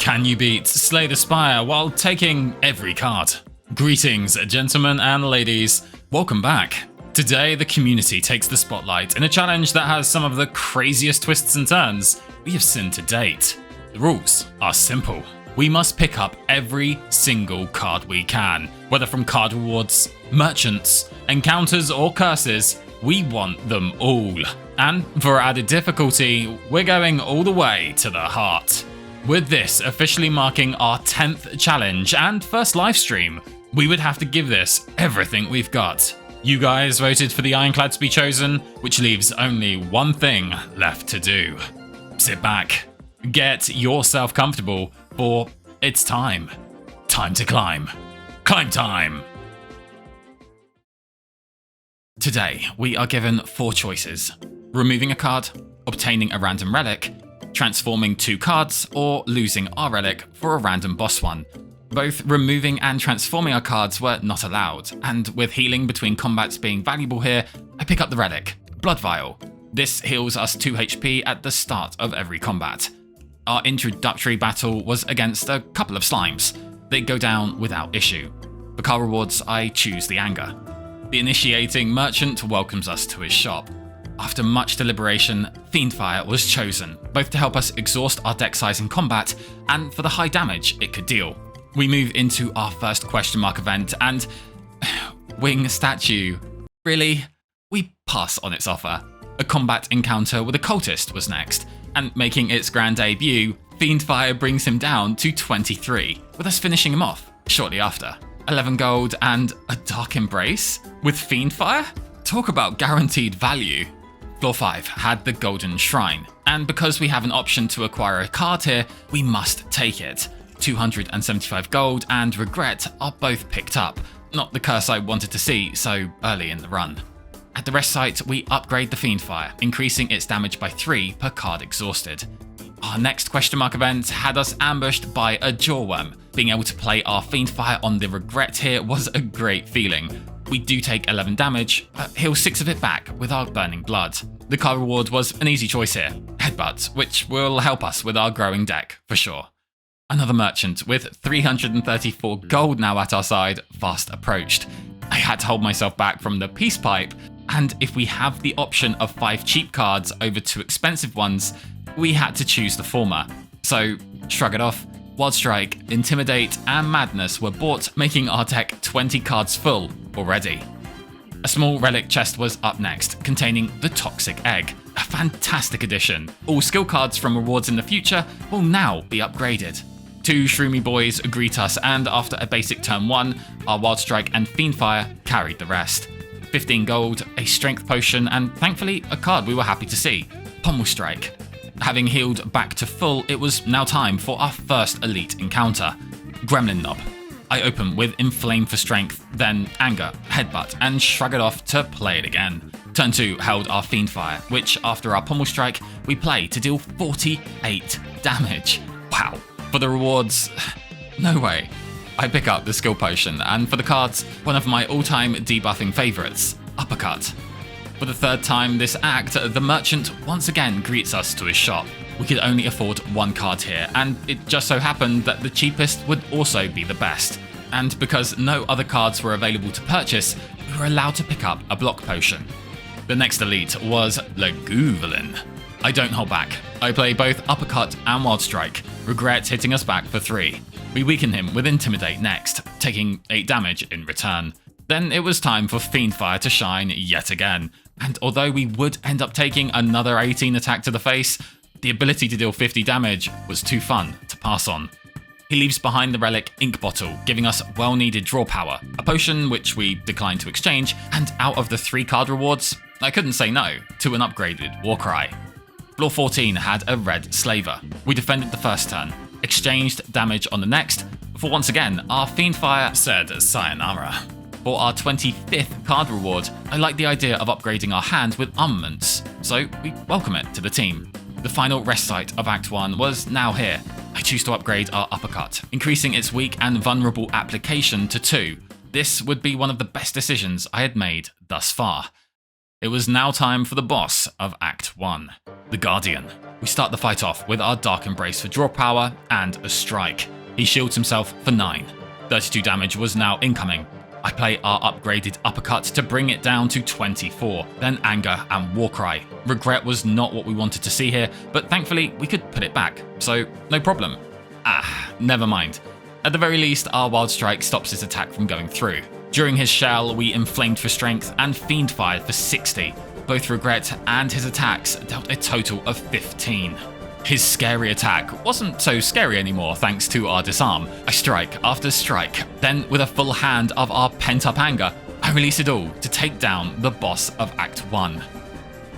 Can you beat Slay the Spire while taking every card? Greetings, gentlemen and ladies. Welcome back. Today, the community takes the spotlight in a challenge that has some of the craziest twists and turns we have seen to date. The rules are simple. We must pick up every single card we can, whether from card rewards, merchants, encounters, or curses. We want them all. And for added difficulty, we're going all the way to the heart. With this officially marking our 10th challenge and first livestream, we would have to give this everything we've got. You guys voted for the Ironclad to be chosen, which leaves only one thing left to do. Sit back, get yourself comfortable, for it's time. Time to climb. Climb time! Today, we are given 4 choices. Removing a card, obtaining a random relic, transforming 2 cards, or losing our relic for a random boss one. Both removing and transforming our cards were not allowed, and with healing between combats being valuable here, I pick up the relic, Blood Vial. This heals us 2 HP at the start of every combat. Our introductory battle was against a couple of slimes. They go down without issue. For card rewards, I choose the Anger. The initiating merchant welcomes us to his shop. After much deliberation, Fiendfire was chosen, both to help us exhaust our deck size in combat and for the high damage it could deal. We move into our first question mark event and... Wing Statue. Really? We pass on its offer. A combat encounter with a cultist was next, and making its grand debut, Fiendfire brings him down to 23, with us finishing him off shortly after. 11 gold and a Dark Embrace? With Fiendfire? Talk about guaranteed value. Floor 5 had the Golden Shrine, and because we have an option to acquire a card here, we must take it. 275 gold and Regret are both picked up, not the curse I wanted to see so early in the run. At the rest site, we upgrade the Fiendfire, increasing its damage by 3 per card exhausted. Our next question mark event had us ambushed by a Jawworm. Being able to play our Fiendfire on the Regret here was a great feeling. We do take 11 damage, but heal 6 of it back with our Burning Blood. The card reward was an easy choice here, Headbutt, which will help us with our growing deck, for sure. Another merchant with 334 gold now at our side fast approached. I had to hold myself back from the Peace Pipe, and if we have the option of 5 cheap cards over 2 expensive ones, we had to choose the former. So, shrug it off, Wild Strike, Intimidate, and Madness were bought, making our deck 20 cards full already. A small relic chest was up next, containing the Toxic Egg, a fantastic addition. All skill cards from rewards in the future will now be upgraded. 2 Shroomy Boys greet us, and after a basic turn 1, our Wild Strike and Fiendfire carried the rest. 15 gold, a Strength Potion, and thankfully a card we were happy to see, Pommel Strike. Having healed back to full, it was now time for our first elite encounter, Gremlin Knob. I open with Inflame for strength, then Anger, Headbutt, and shrug it off to play it again. Turn 2 held our Fiendfire, which after our Pommel Strike, we play to deal 48 damage. Wow. For the rewards, no way. I pick up the Skill Potion, and for the cards, one of my all-time debuffing favourites, Uppercut. For the 3rd time this act, the merchant once again greets us to his shop. We could only afford 1 card here, and it just so happened that the cheapest would also be the best. And because no other cards were available to purchase, we were allowed to pick up a Block Potion. The next elite was Laguvulin. I don't hold back. I play both Uppercut and Wild Strike, Regret hitting us back for 3. We weaken him with Intimidate next, taking 8 damage in return. Then it was time for Fiendfire to shine yet again, and although we would end up taking another 18 attack to the face, the ability to deal 50 damage was too fun to pass on. He leaves behind the relic Ink Bottle, giving us well-needed draw power, a potion which we declined to exchange, and out of the 3 card rewards, I couldn't say no to an upgraded Warcry. Floor 14 had a red Slaver. We defended the first turn, exchanged damage on the next, before once again our Fiendfire said sayonara. For our 25th card reward, I like the idea of upgrading our hand with armaments, so we welcome it to the team. The final rest site of Act 1 was now here. I choose to upgrade our Uppercut, increasing its weak and vulnerable application to 2. This would be one of the best decisions I had made thus far. It was now time for the boss of Act 1, the Guardian. We start the fight off with our Dark Embrace for draw power and a strike. He shields himself for 9. 32 damage was now incoming. I play our upgraded uppercut to bring it down to 24, then anger and warcry. Regret was not what we wanted to see here, but thankfully we could put it back, so no problem. Never mind. At the very least, our wild strike stops his attack from going through. During his shell, we inflamed for strength and fiend fired for 60. Both Regret and his attacks dealt a total of 15. His scary attack wasn't so scary anymore thanks to our disarm. I strike after strike, then with a full hand of our pent-up anger, I release it all to take down the boss of Act 1.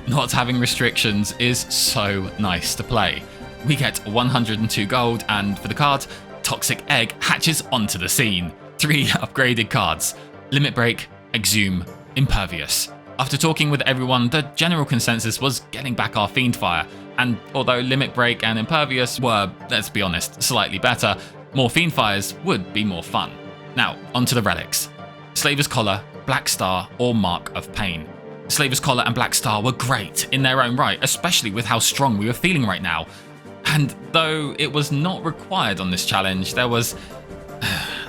Not having restrictions is so nice to play. We get 102 gold, and for the card, Toxic Egg hatches onto the scene. 3 upgraded cards: Limit Break, Exhume, Impervious. After talking with everyone, the general consensus was getting back our Fiend Fire, and although Limit Break and Impervious were, let's be honest, slightly better, more Fiend Fires would be more fun. Now, onto the relics. Slaver's Collar, Black Star, or Mark of Pain. Slaver's Collar and Black Star were great in their own right, especially with how strong we were feeling right now. And though it was not required on this challenge, there was,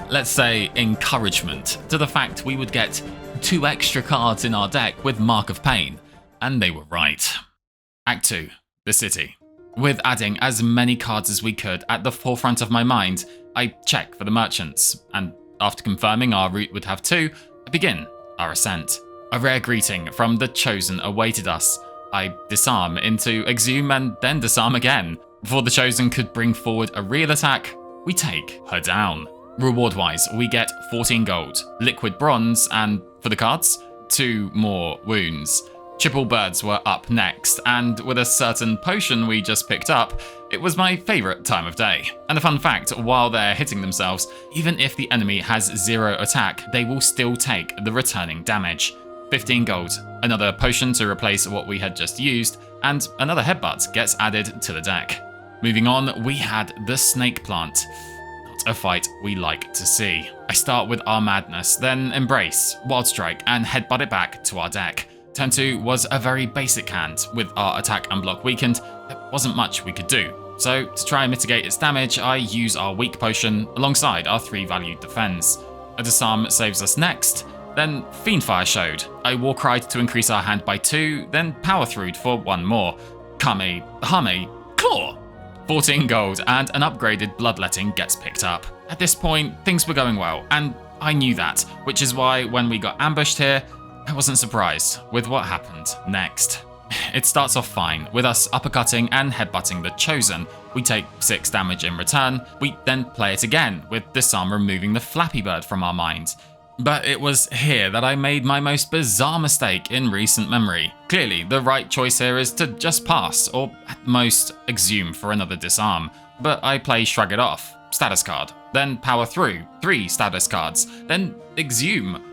let's say, encouragement to the fact we would get 2 extra cards in our deck with Mark of Pain, and they were right. Act 2, the City. With adding as many cards as we could at the forefront of my mind, I check for the merchants, and after confirming our route would have 2, I begin our ascent. A rare greeting from the Chosen awaited us. I disarm into Exhume and then disarm again. Before the Chosen could bring forward a real attack, we take her down. Reward-wise, we get 14 gold, liquid bronze, and for the cards, 2 more wounds. Triple Birds were up next, and with a certain potion we just picked up, it was my favourite time of day. And a fun fact, while they're hitting themselves, even if the enemy has 0 attack, they will still take the returning damage. 15 gold, another potion to replace what we had just used, and another headbutt gets added to the deck. Moving on, we had the Snake Plant. Not a fight we like to see. I start with our Madness, then Embrace, Wild Strike, and headbutt it back to our deck. Turn 2 was a very basic hand. With our attack and block weakened, there wasn't much we could do. So to try and mitigate its damage, I use our Weak Potion alongside our 3 valued Defense. A Disarm saves us next, then Fiendfire showed. I Warcried to increase our hand by 2, then Power Throughed for 1 more. Kame, Hame, Claw! 14 gold and an upgraded Bloodletting gets picked up. At this point, things were going well, and I knew that, which is why when we got ambushed here, I wasn't surprised with what happened next. It starts off fine, with us uppercutting and headbutting the Chosen. We take 6 damage in return. We then play it again, with Disarm removing the Flappy Bird from our minds. But it was here that I made my most bizarre mistake in recent memory. Clearly, the right choice here is to just pass, or at most, Exhume for another Disarm. But I play Shrug It Off, status card, then Power Through, 3 status cards, then Exhume.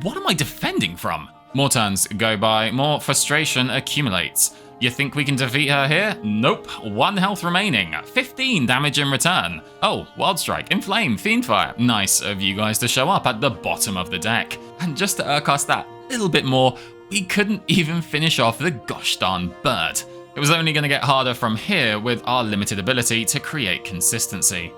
What am I defending from? More turns go by, more frustration accumulates. You think we can defeat her here? Nope. 1 health remaining. 15 damage in return. Oh, Wild Strike, Inflame, Fiendfire. Nice of you guys to show up at the bottom of the deck. And just to irk us that little bit more, we couldn't even finish off the gosh darn bird. It was only going to get harder from here with our limited ability to create consistency.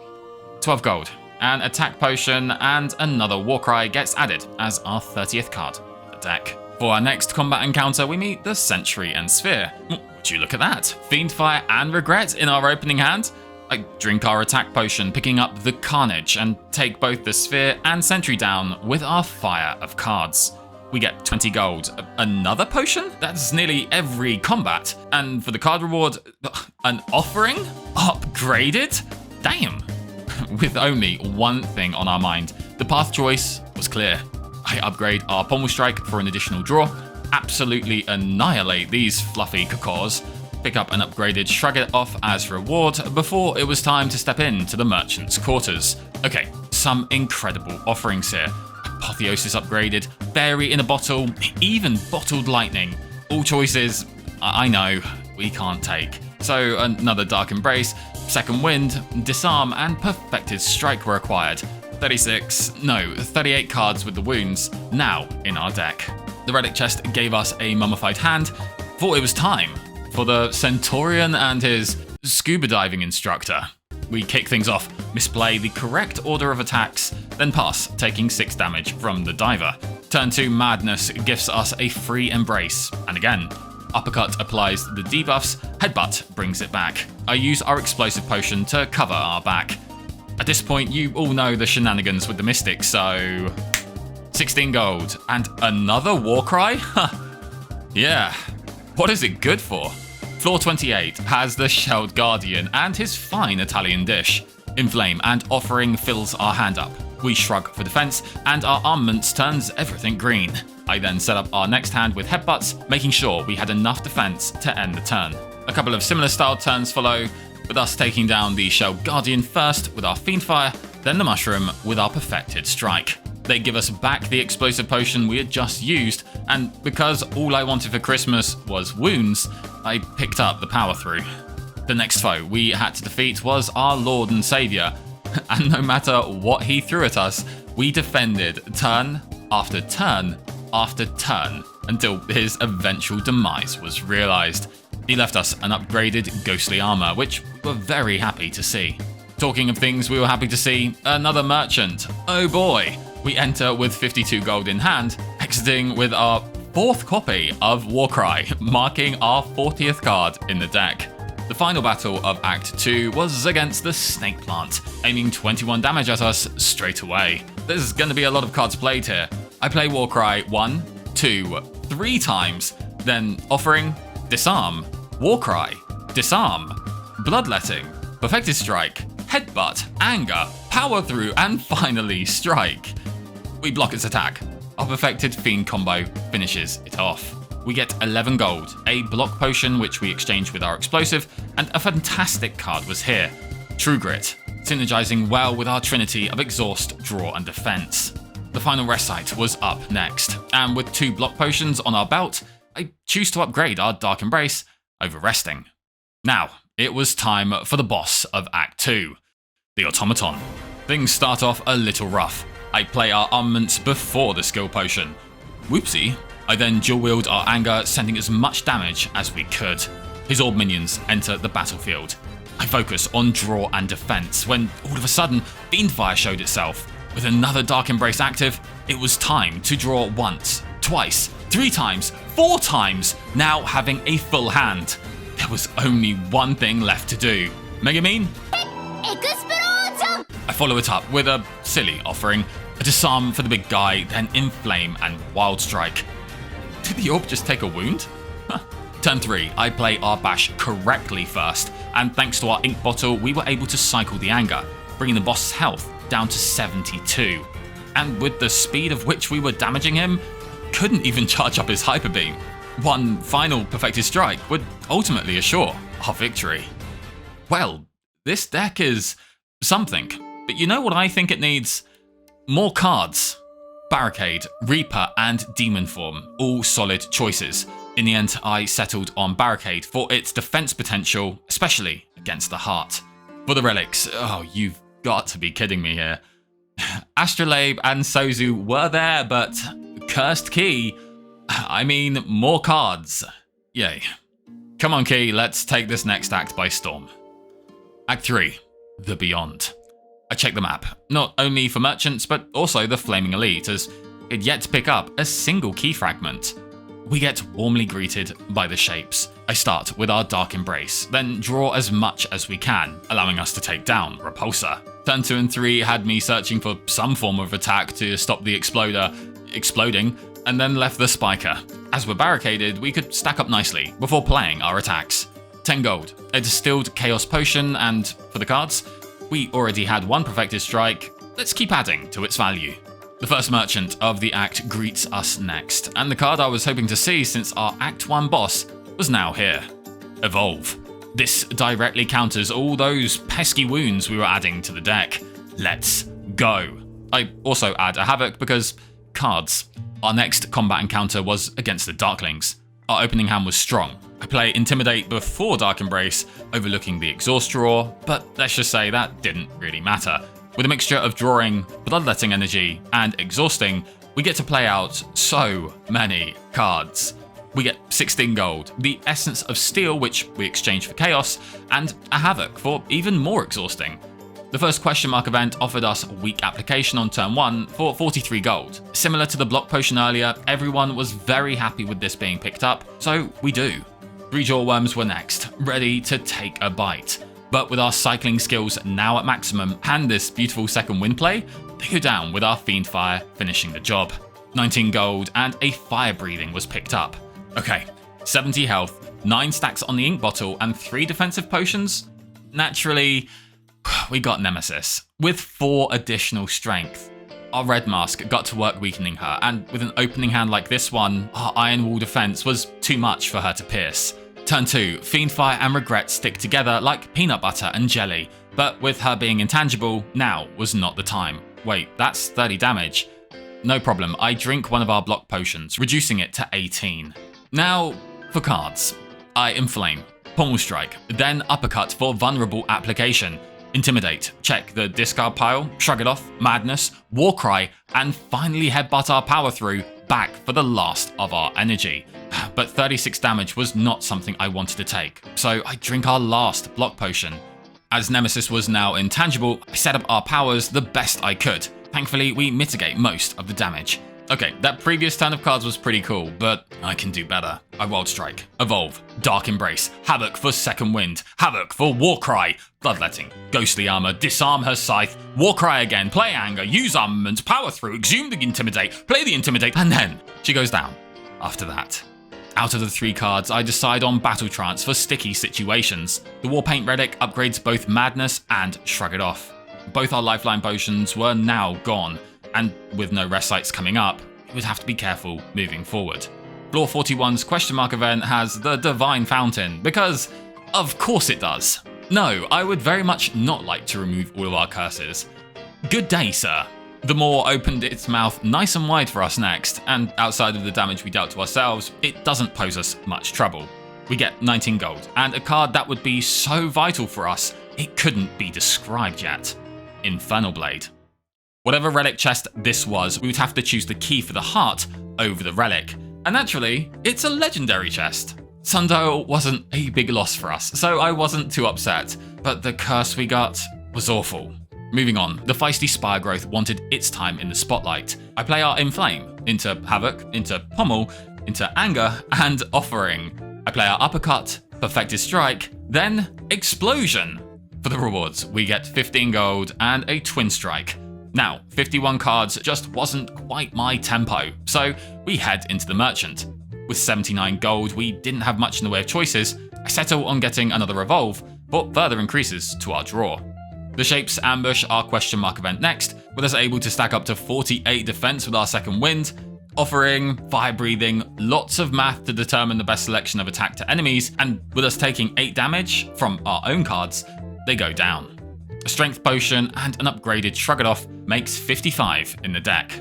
12 gold. An attack potion and another Warcry gets added as our 30th card of the deck. For our next combat encounter, we meet the Sentry and Sphere. Would you look at that? Fiendfire and Regret in our opening hand? I drink our attack potion, picking up the Carnage, and take both the Sphere and Sentry down with our fire of cards. We get 20 gold. Another potion? That's nearly every combat. And for the card reward, an offering? Upgraded? Damn. With only one thing on our mind, the path choice was clear. I upgrade our Pommel Strike for an additional draw, absolutely annihilate these fluffy cacaws, pick up an upgraded Shrug It Off as reward before it was time to step into the merchant's quarters. Okay, some incredible offerings here. Apotheosis upgraded, Fairy in a bottle, even Bottled Lightning. All choices, I know, we can't take. So another Dark Embrace, Second Wind, Disarm, and Perfected Strike were acquired. 38 cards with the wounds now in our deck. The relic chest gave us a mummified hand. Thought it was time for the Centaurian and his scuba diving instructor. We kick things off, misplay the correct order of attacks, then pass, taking 6 damage from the diver. Turn 2 Madness gifts us a free embrace, and again, uppercut applies the debuffs, headbutt brings it back. I use our explosive potion to cover our back. At this point, you all know the shenanigans with the Mystic, so 16 gold, and another Warcry? Yeah, what is it good for? Floor 28 has the Shelled Guardian and his fine Italian dish. Inflame and Offering fills our hand up. We shrug for defense, and our armaments turns everything green. I then set up our next hand with headbutts, making sure we had enough defense to end the turn. A couple of similar styled turns follow, with us taking down the Shelled Guardian first with our Fiendfire, then the Mushroom with our Perfected Strike. They give us back the explosive potion we had just used, and because all I wanted for Christmas was wounds, I picked up the power through. The next foe we had to defeat was our Lord and Saviour, and no matter what he threw at us, we defended turn after turn after turn until his eventual demise was realised. He left us an upgraded ghostly armour, which we were very happy to see. Talking of things we were happy to see, another merchant. Oh boy! We enter with 52 gold in hand, exiting with our 4th copy of Warcry, marking our 40th card in the deck. The final battle of Act 2 was against the Snake Plant, aiming 21 damage at us straight away. There's going to be a lot of cards played here. I play Warcry 1, 2, 3 times, then Offering, Disarm, Warcry, Disarm, Bloodletting, Perfected Strike, Headbutt, Anger, Power Through, and finally Strike. We block its attack. Our Perfected Fiend combo finishes it off. We get 11 gold, a block potion which we exchange with our explosive, and a fantastic card was here, True Grit, synergizing well with our trinity of exhaust, draw, and defense. The final rest site was up next, and with 2 block potions on our belt, I choose to upgrade our Dark Embrace over resting. Now, it was time for the boss of Act 2, the Automaton. Things start off a little rough. I play our armaments before the skill potion. Whoopsie. I then dual wield our anger, sending as much damage as we could. His orb minions enter the battlefield. I focus on draw and defense when all of a sudden Fiendfire showed itself. With another Dark Embrace active, it was time to draw once, twice, 3 times, 4 times, now having a full hand. There was only one thing left to do. Megamine? I follow it up with a silly offering, a disarm for the big guy, then inflame and wild strike. Did the orb just take a wound? Turn 3, I play our bash correctly first, and thanks to our ink bottle, we were able to cycle the anger, bringing the boss's health down to 72. And with the speed of which we were damaging him, couldn't even charge up his hyper beam. One final perfected strike would ultimately assure our victory. Well, this deck is something. But you know what I think it needs? More cards. Barricade, Reaper, and Demon Form, all solid choices. In the end, I settled on Barricade for its defense potential, especially against the heart. For the relics, oh, you've got to be kidding me here. Astrolabe and Sozu were there, but Cursed Key, I mean, more cards. Yay. Come on, Key, let's take this next act by storm. Act 3, The Beyond. I check the map, not only for merchants, but also the Flaming Elite, as it yet to pick up a single key fragment. We get warmly greeted by the shapes. I start with our Dark Embrace, then draw as much as we can, allowing us to take down Repulsor. Turn 2 and 3 had me searching for some form of attack to stop the Exploder exploding, and then left the Spiker. As we're barricaded, we could stack up nicely before playing our attacks. 10 gold, a distilled Chaos Potion, and for the cards, we already had 1 Perfected Strike, let's keep adding to its value. The first merchant of the act greets us next, and the card I was hoping to see since our Act 1 boss was now here. Evolve. This directly counters all those pesky wounds we were adding to the deck. Let's go. I also add a Havoc because cards. Our next combat encounter was against the Darklings. Our opening hand was strong. I play Intimidate before Dark Embrace, overlooking the exhaust draw, but let's just say that didn't really matter. With a mixture of drawing, bloodletting energy, and exhausting, we get to play out so many cards. We get 16 gold, the Essence of Steel, which we exchange for Chaos, and a Havoc for even more exhausting. The first question mark event offered us weak application on turn 1 for 43 gold. Similar to the block potion earlier, everyone was very happy with this being picked up, so we do. 3 Jawworms were next, ready to take a bite. But with our cycling skills now at maximum and this beautiful second wind play, they go down with our Fiendfire finishing the job. 19 gold and a Fire Breathing was picked up. Okay, 70 health, 9 stacks on the ink bottle and 3 defensive potions? Naturally, we got Nemesis, with 4 additional strength. Our red mask got to work weakening her, and with an opening hand like this one, our iron wall defense was too much for her to pierce. Turn 2, Fiendfire and Regret stick together like peanut butter and jelly, but with her being intangible, now was not the time. Wait, that's 30 damage. No problem, I drink one of our block potions, reducing it to 18. Now, for cards. I Inflame, Pommel Strike, then Uppercut for vulnerable application. Intimidate, check the discard pile, shrug it off, madness, warcry, and finally headbutt our power through back for the last of our energy. But 36 damage was not something I wanted to take, so I drink our last block potion. As Nemesis was now intangible, I set up our powers the best I could. Thankfully, we mitigate most of the damage. Okay, that previous turn of cards was pretty cool, but I can do better. I Wild Strike, Evolve, Dark Embrace, Havoc for Second Wind, Havoc for Warcry, Bloodletting, Ghostly Armor, Disarm her Scythe, Warcry again, play Anger, use Armament, Power Through, Exhume the Intimidate, play the Intimidate, and then she goes down. After that. Out of the 3 cards, I decide on Battle Trance for sticky situations. The Warpaint Relic upgrades both Madness and Shrug It Off. Both our lifeline potions were now gone, and with no rest sites coming up, we would have to be careful moving forward. Floor 41's question mark event has the Divine Fountain, because of course it does. No, I would very much not like to remove all of our curses. Good day, sir. The Maw opened its mouth nice and wide for us next, and outside of the damage we dealt to ourselves, it doesn't pose us much trouble. We get 19 gold, and a card that would be so vital for us, it couldn't be described yet. Infernal Blade. Whatever relic chest this was, we would have to choose the key for the heart over the relic. And naturally, it's a legendary chest. Sundial wasn't a big loss for us, so I wasn't too upset, but the curse we got was awful. Moving on, the feisty Spire Growth wanted its time in the spotlight. I play our Inflame into Havoc, into Pommel, into Anger, and Offering. I play our Uppercut, Perfected Strike, then Explosion. For the rewards, we get 15 gold and a Twin Strike. Now, 51 cards just wasn't quite my tempo, so we head into the Merchant. With 79 gold, we didn't have much in the way of choices. I settle on getting another Evolve, for further increases to our draw. The Shapes ambush our question mark event next, with us able to stack up to 48 defense with our second wind, Offering, Fire Breathing, lots of math to determine the best selection of attack to enemies, and with us taking 8 damage from our own cards, they go down. A Strength Potion and an upgraded Shrug It Off makes 55 in the deck.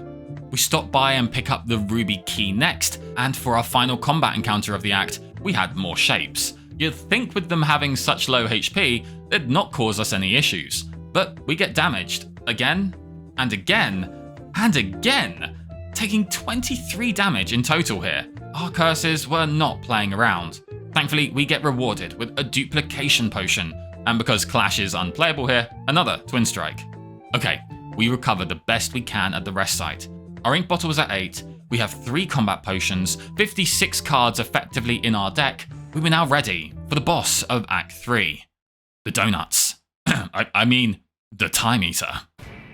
We stop by and pick up the Ruby Key next, and for our final combat encounter of the act, we had more Shapes. You'd think with them having such low HP, they'd not cause us any issues, but we get damaged again, and again, and again, taking 23 damage in total here. Our curses were not playing around. Thankfully, we get rewarded with a Duplication Potion, and because Clash is unplayable here, another Twin Strike. Okay, we recover the best we can at the rest site. Our ink bottle is at 8, we have 3 combat potions, 56 cards effectively in our deck. We were now ready for the boss of Act 3. The Donuts. I mean, the Time Eater.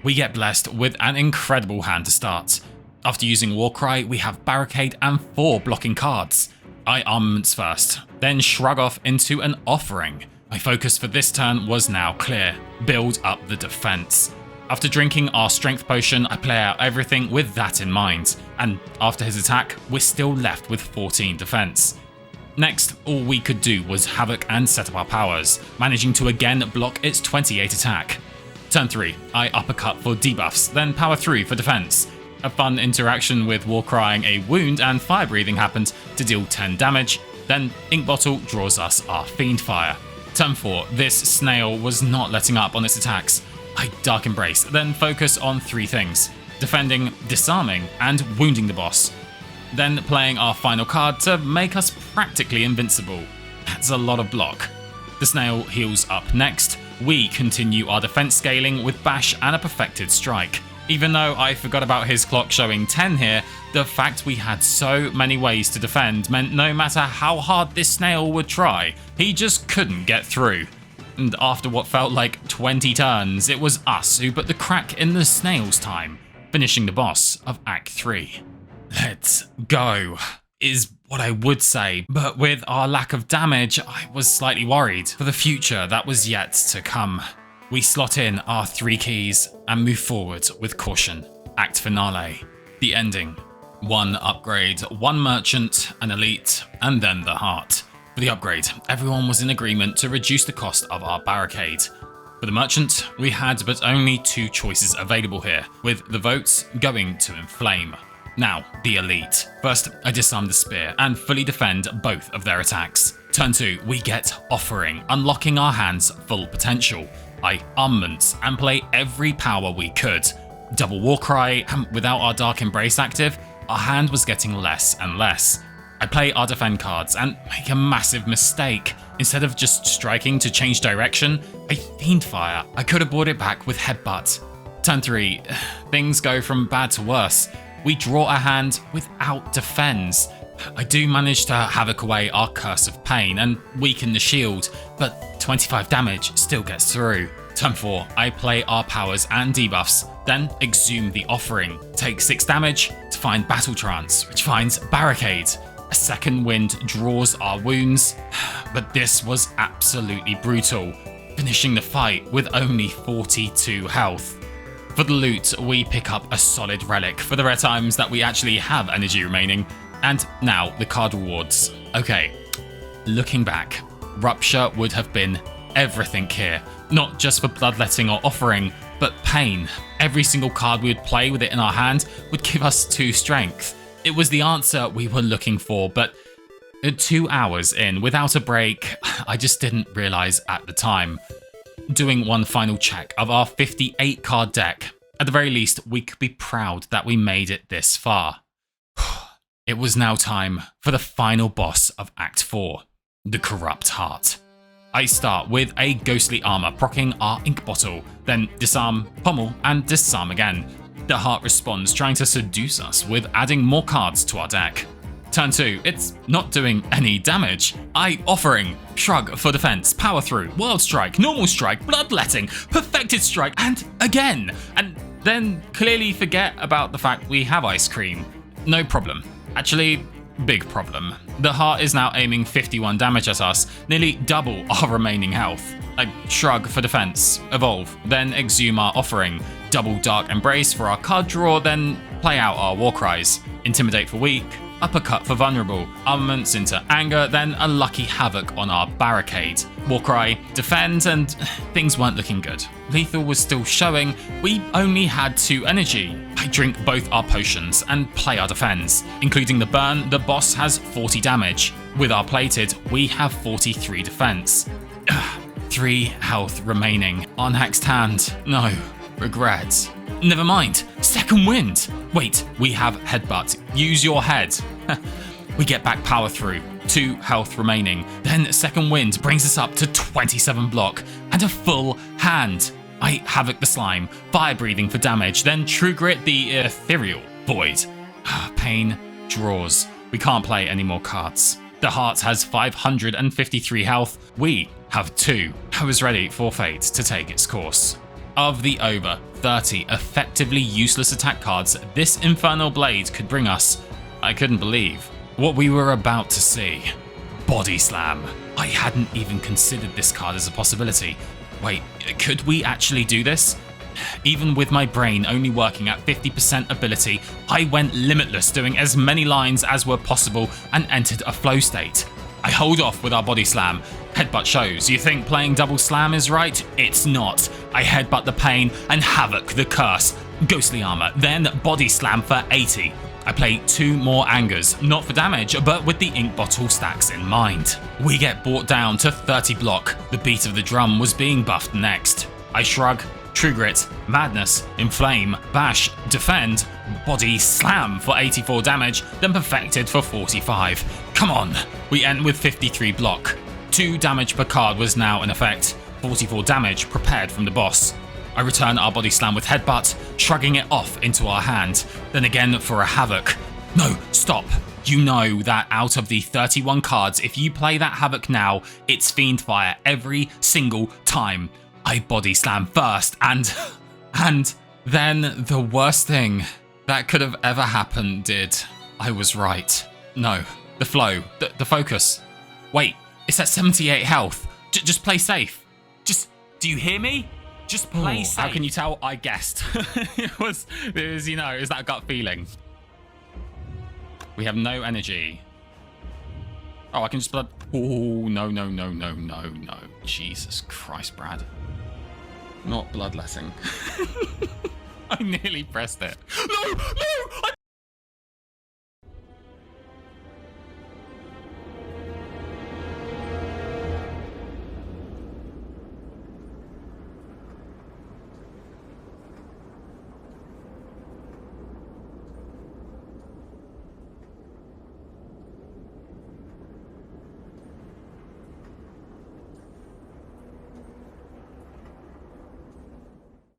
We get blessed with an incredible hand to start. After using Warcry, we have Barricade and 4 blocking cards. I Armaments first, then Shrug Off into an Offering. My focus for this turn was now clear, build up the defense. After drinking our Strength Potion, I play out everything with that in mind, and after his attack, we're still left with 14 defense. Next, all we could do was Havoc and set up our powers, managing to again block its 28 attack. Turn 3, I Uppercut for debuffs, then Power Through for defense. A fun interaction with Warcrying a wound and Fire Breathing happened to deal 10 damage, then Ink Bottle draws us our Fiendfire. Turn 4, this snail was not letting up on its attacks. I Dark Embrace, then focus on 3 things. defending, disarming, and wounding the boss. Then playing our final card to make us practically invincible. That's a lot of block. The snail heals up next. We continue our defense scaling with bash and a perfected strike. Even though I forgot about his clock showing 10 here, the fact we had so many ways to defend meant no matter how hard this snail would try, he just couldn't get through. And after what felt like 20 turns, it was us who put the crack in the snail's time, finishing the boss of Act 3. Let's go, is what I would say, but with our lack of damage, I was slightly worried for the future that was yet to come. We slot in our 3 keys and move forward with caution. Act Finale, the ending. 1 upgrade, 1 merchant, an elite, and then the heart. For the upgrade, everyone was in agreement to reduce the cost of our barricade. For the merchant, we had but only 2 choices available here, with the votes going to Inflame. Now, the elite. First, I disarm the spear and fully defend both of their attacks. Turn 2, we get Offering, unlocking our hand's full potential. I armaments and play every power we could. Double Warcry, and without our Dark Embrace active, our hand was getting less and less. I play our defend cards and make a massive mistake. Instead of just striking to change direction, I Fiend Fire. I could have brought it back with Headbutt. Turn 3, things go from bad to worse. We draw a hand without defense. I do manage to havoc away our Curse of Pain and weaken the shield, but 25 damage still gets through. Turn 4, I play our powers and debuffs, then exhume the Offering. Take 6 damage to find Battle Trance, which finds Barricade. A second wind draws our wounds, but this was absolutely brutal, finishing the fight with only 42 health. For the loot, we pick up a solid relic for the rare times that we actually have energy remaining. And now, the card rewards. Okay, looking back, Rupture would have been everything here. Not just for Bloodletting or Offering, but Pain. Every single card we would play with it in our hand would give us 2 strength. It was the answer we were looking for, but 2 hours in, without a break, I just didn't realise at the time. Doing one final check of our 58 card deck, at the very least, we could be proud that we made it this far. It was now time for the final boss of Act 4, the Corrupt Heart. I start with a ghostly armor proccing our ink bottle, then disarm, pommel, and disarm again. The heart responds, trying to seduce us with adding more cards to our deck. Turn 2, it's not doing any damage. I Offering, Shrug for defense, Power Through, Wild Strike, Normal Strike, Bloodletting, Perfected Strike, and again! And then clearly forget about the fact we have Ice Cream. No problem. Actually, big problem. The heart is now aiming 51 damage at us, nearly double our remaining health. I Shrug for defense, Evolve, then exhume our Offering, double Dark Embrace for our card draw, then play out our Warcries, Intimidate for weak, Uppercut for vulnerable, armaments into anger, then a lucky havoc on our barricade. Warcry, defend, and things weren't looking good. Lethal was still showing, we only had 2 energy. I drink both our potions and play our defense. Including the burn, the boss has 40 damage. With our plated, we have 43 defense. 3 health remaining. Unhexed hand, no. Regrets. Never mind. Second wind. Wait, we have Headbutt. Use your head. We get back Power Through. 2 health remaining. Then second wind brings us up to 27 block and a full hand. I Havoc the Slime. Fire Breathing for damage. Then True Grit the Ethereal Void. Pain draws. We can't play any more cards. The heart has 553 health. We have 2. I was ready for fate to take its course. Of the over 30 effectively useless attack cards this Infernal Blade could bring us, I couldn't believe what we were about to see. Body Slam. I hadn't even considered this card as a possibility. Wait, could we actually do this? Even with my brain only working at 50% ability, I went limitless, doing as many lines as were possible and entered a flow state. I hold off with our Body Slam. Headbutt shows. You think playing double slam is right? It's not. I headbutt the pain and havoc the curse. Ghostly armor, then Body Slam for 80. I play 2 more angers, not for damage, but with the ink bottle stacks in mind. We get brought down to 30 block. The beat of the drum was being buffed next. I shrug, True Grit, Madness, Inflame, Bash, Defend, Body Slam for 84 damage, then Perfected for 45. Come on! We end with 53 block. 2 damage per card was now in effect, 44 damage prepared from the boss. I return our Body Slam with Headbutt, shrugging it off into our hand, then again for a Havoc. No, stop! You know that out of the 31 cards, if you play that Havoc now, it's Fiend Fire every single time. I Body Slam first, and then the worst thing that could have ever happened did. I was right. No, the flow, the focus. Wait, it's at 78 health. Just play safe. Do you hear me? Just play safe. How can you tell? I guessed. it was, you know, it was that gut feeling. We have no energy. Oh, I can just blood. Oh, no. Jesus Christ, Brad. Not bloodletting. I nearly pressed it. No! I